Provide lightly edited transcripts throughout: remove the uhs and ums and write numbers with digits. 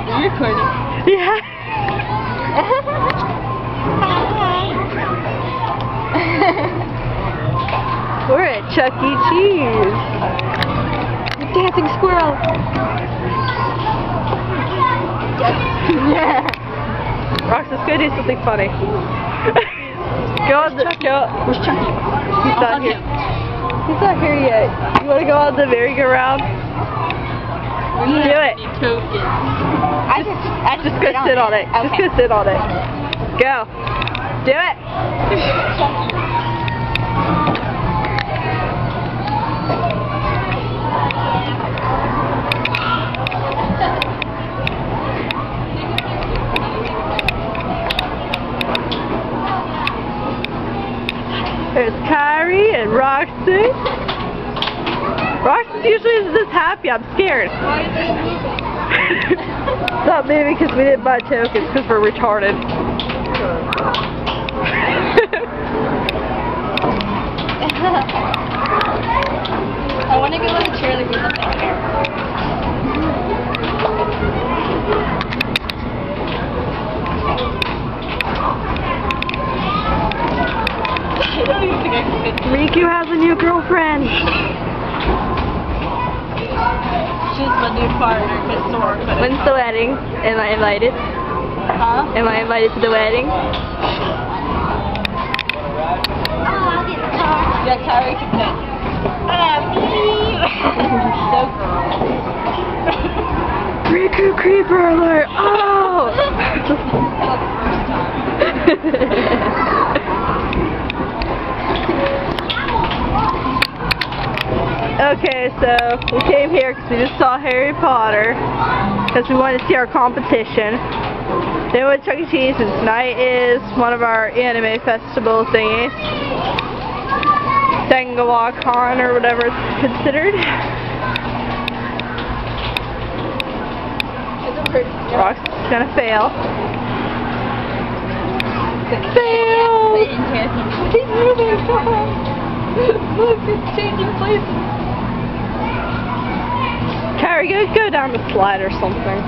You recording? Yeah. We're at Chuck E. Cheese. Dancing squirrel. Yeah. Rox, let's go do something funny. Go on the Where's Chucky? He's not here. He's not here yet. You want to go on the merry-go-round? Do it. Just go sit on it. Just go sit on it. Go. Do it. There's Kyrie and Roxy. Roxy's usually this happy. I'm scared. Not maybe because we didn't buy tokens because we're retarded. I want to go on a chair like this. Riku has a new girlfriend. She's my new partner, Miss Nora. When's the wedding? Am I invited? Huh? Am I invited to the wedding? Yeah, Kyrie can say. So Riku creeper alert! Oh! Okay, so we came here because we just saw Harry Potter because we wanted to see our competition. Then we went to Chuck E. Cheese, and tonight is one of our anime festival thingies. Dengawacon or whatever it's considered. Rox is gonna fail. Fail! He's moving so fast. Look, it's changing places. Carrie, go down the slide or something.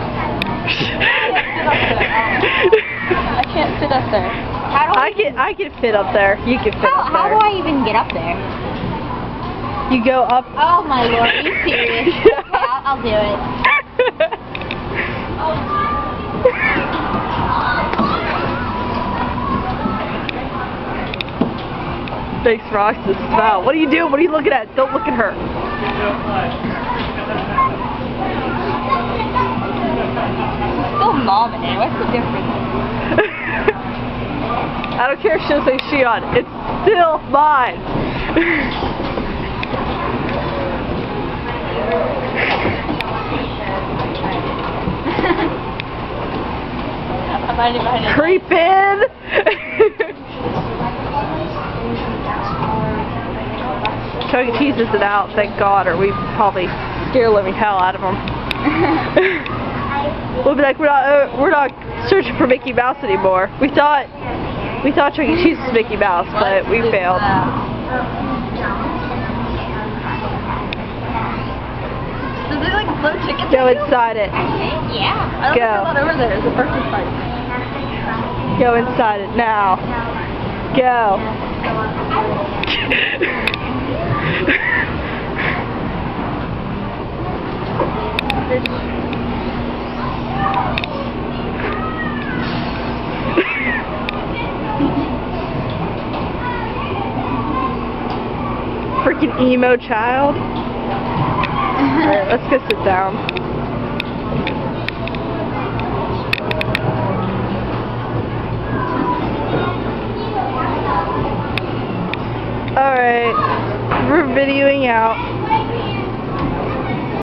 I can't sit up there. I can fit up there. You can fit up there. How do I even get up there? You go up. Oh my lord, are you serious? Okay, I'll do it. Thanks, Rox. This is Val. What are you doing? What are you looking at? Don't look at her. Still nominated. What's the difference? I don't care if she'll say Shion. It's still mine. Creep in. Chuck E. Cheese isn't out, thank God, or we'd probably scare the living hell out of them. We'll be like, we're not searching for Mickey Mouse anymore. We thought Chuck E. Cheese was Mickey Mouse, but we failed. Does it like float chicken? Go inside it. Yeah. Go. I don't know over there. There's a person fight. Go inside it now. Go. Freaking emo child. Alright, let's go sit down. Alright, we're videoing out.